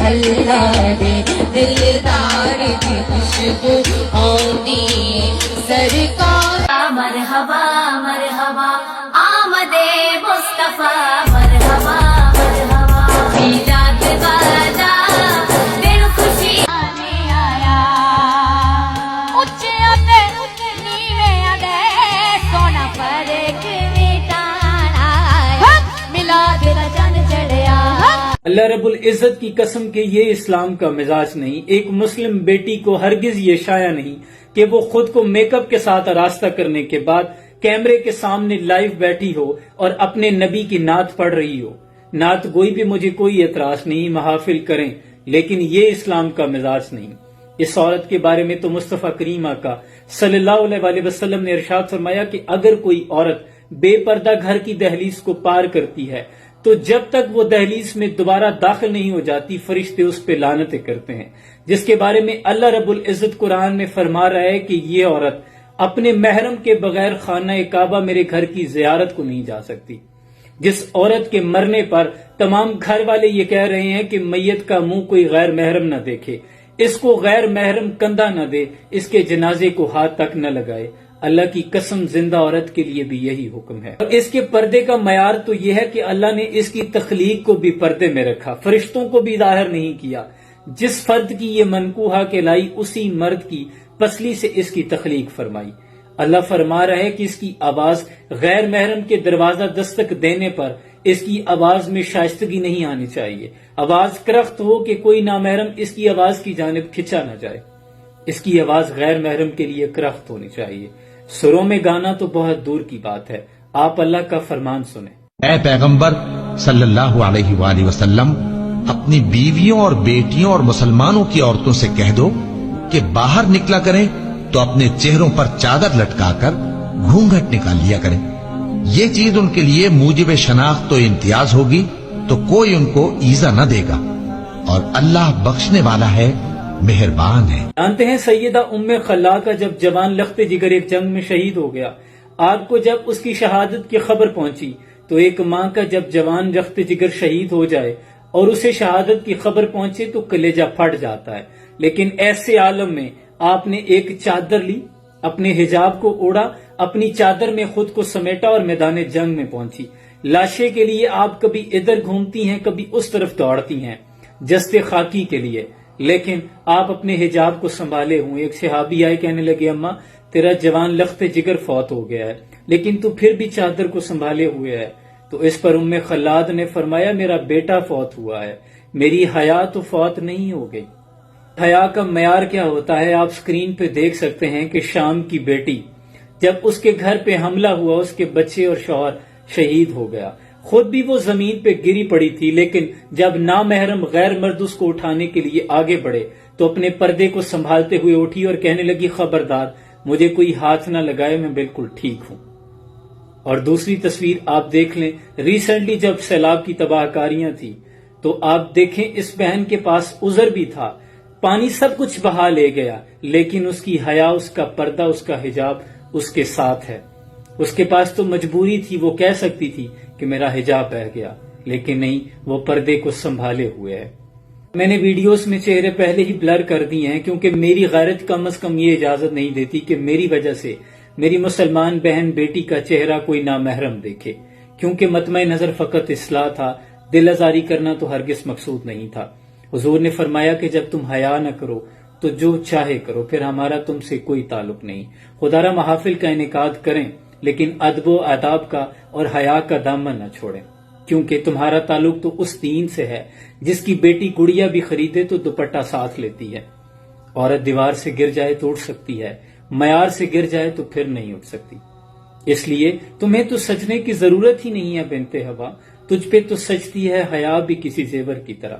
اللہ دے دلدار دی خوشبو آندی سرکار مرحبا مرحبا آمد مصطفیٰ مرحبا مرحبا میلاد والا دن خوشی آنے آیا اچھے تے نیویں دے سونا فرق مٹانا میلاد دا چن چڑھیا اللہ رب العزت کی قسم کہ یہ اسلام کا مزاج نہیں. ایک مسلم بیٹی کو ہرگز یہ شایع نہیں کہ وہ خود کو میک اپ کے ساتھ آراستہ کرنے کے بعد کیمرے کے سامنے لائیو بیٹھی ہو اور اپنے نبی کی نعت پڑھ رہی ہو. نعت گوئی بھی مجھے کوئی اعتراض نہیں، محافل کریں، لیکن یہ اسلام کا مزاج نہیں. اس عورت کے بارے میں تو مصطفیٰ کریم آقا صلی اللہ علیہ وسلم نے ارشاد فرمایا کہ اگر کوئی عورت بے پردہ گھر کی دہلیز کو پار کرتی ہے تو جب تک وہ دہلیز میں دوبارہ داخل نہیں ہو جاتی فرشتے اس پہ لعنتیں کرتے ہیں، جس کے بارے میں اللہ رب العزت قرآن میں فرما رہا ہے کہ یہ عورت اپنے محرم کے بغیر خانہ کعبہ میرے گھر کی زیارت کو نہیں جا سکتی. جس عورت کے مرنے پر تمام گھر والے یہ کہہ رہے ہیں کہ میت کا منہ کوئی غیر محرم نہ دیکھے، اس کو غیر محرم کندھا نہ دے، اس کے جنازے کو ہاتھ تک نہ لگائے. اللہ کی قسم زندہ عورت کے لیے بھی یہی حکم ہے. اور اس کے پردے کا معیار تو یہ ہے کہ اللہ نے اس کی تخلیق کو بھی پردے میں رکھا، فرشتوں کو بھی ظاہر نہیں کیا. جس فرد کی یہ منکوحہ کہلائی اسی مرد کی پسلی سے اس کی تخلیق فرمائی. اللہ فرما رہا ہے کہ اس کی آواز غیر محرم کے دروازہ دستک دینے پر اس کی آواز میں شائستگی نہیں آنی چاہیے. آواز کرخت ہو کہ کوئی نامحرم اس کی آواز کی جانب کھنچا نہ جائے. اس کی آواز غیر محرم کے لیے کرخت ہونی چاہیے. سروں میں گانا تو بہت دور کی بات ہے. آپ اللہ کا فرمان سنیں. اے پیغمبر صلی اللہ علیہ وآلہ وسلم، اپنی بیویوں اور بیٹیوں اور مسلمانوں کی عورتوں سے کہہ دو کہ باہر نکلا کریں تو اپنے چہروں پر چادر لٹکا کر گھونگھٹ نکال لیا کریں. یہ چیز ان کے لیے موجب شناخت و امتیاز ہوگی تو کوئی ان کو ایذا نہ دے گا، اور اللہ بخشنے والا ہے، مہربان ہے. جانتے ہیں سیدہ ام خلا کا جب جوان لخت جگر ایک جنگ میں شہید ہو گیا، آپ کو جب اس کی شہادت کی خبر پہنچی تو ایک ماں کا جب جوان لخت جگر شہید ہو جائے اور اسے شہادت کی خبر پہنچے تو کلیجہ پھٹ جاتا ہے. لیکن ایسے عالم میں آپ نے ایک چادر لی، اپنے حجاب کو اوڑا، اپنی چادر میں خود کو سمیٹا اور میدان جنگ میں پہنچی. لاشے کے لیے آپ کبھی ادھر گھومتی ہیں کبھی اس طرف دوڑتی ہیں جستے خاکی کے لیے، لیکن آپ اپنے حجاب کو سنبھالے ہوئے. ایک صحابی آئے، کہنے لگے اماں تیرا جوان لخت جگر فوت ہو گیا ہے لیکن تو پھر بھی چادر کو سنبھالے ہوئے ہے. تو اس پر ام خلاد نے فرمایا میرا بیٹا فوت ہوا ہے، میری حیا تو فوت نہیں ہو گئی. حیا کا معیار کیا ہوتا ہے آپ سکرین پہ دیکھ سکتے ہیں کہ شام کی بیٹی جب اس کے گھر پہ حملہ ہوا اس کے بچے اور شوہر شہید ہو گیا، خود بھی وہ زمین پہ گری پڑی تھی، لیکن جب نامحرم غیر مرد اس کو اٹھانے کے لیے آگے بڑھے تو اپنے پردے کو سنبھالتے ہوئے اٹھی اور کہنے لگی خبردار مجھے کوئی ہاتھ نہ لگائے، میں بالکل ٹھیک ہوں. اور دوسری تصویر آپ دیکھ لیں، ریسنٹلی جب سیلاب کی تباہ کاریاں تھی تو آپ دیکھیں اس بہن کے پاس عذر بھی تھا، پانی سب کچھ بہا لے گیا لیکن اس کی حیا، اس کا پردہ، اس کا حجاب اس کے ساتھ ہے. اس کے پاس تو مجبوری تھی، وہ کہہ سکتی تھی کہ میرا حجاب بہہ گیا، لیکن نہیں، وہ پردے کو سنبھالے ہوئے ہے. میں نے ویڈیوز میں چہرے پہلے ہی بلر کر دیے ہیں کیونکہ میری غیرت کم از کم یہ اجازت نہیں دیتی کہ میری وجہ سے میری مسلمان بہن بیٹی کا چہرہ کوئی نامحرم دیکھے، کیونکہ مطمع نظر فقط اصلاح تھا، دل آزاری کرنا تو ہرگز مقصود نہیں تھا. حضور نے فرمایا کہ جب تم حیا نہ کرو تو جو چاہے کرو، پھر ہمارا تم سے کوئی تعلق نہیں. خدا را محافل کا انعقاد کریں لیکن ادب و آداب کا اور حیا کا دامن نہ چھوڑیں، کیونکہ تمہارا تعلق تو اس دین سے ہے جس کی بیٹی گڑیا بھی خریدے تو دوپٹہ ساتھ لیتی ہے. عورت دیوار سے گر جائے تو اٹھ سکتی ہے، معیار سے گر جائے تو پھر نہیں اٹھ سکتی. اس لیے تمہیں تو سجنے کی ضرورت ہی نہیں ہے بنت ہوا، تجھ پہ تو سجتی ہے حیا بھی کسی زیور کی طرح.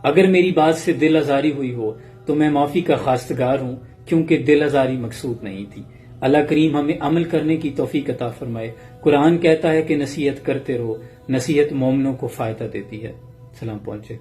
اگر میری بات سے دل آزاری ہوئی ہو تو میں معافی کا خواستگار ہوں، کیونکہ دل آزاری مقصود نہیں تھی. اللہ کریم ہمیں عمل کرنے کی توفیق عطا فرمائے. قرآن کہتا ہے کہ نصیحت کرتے رہو، نصیحت مومنوں کو فائدہ دیتی ہے. سلام پہنچے.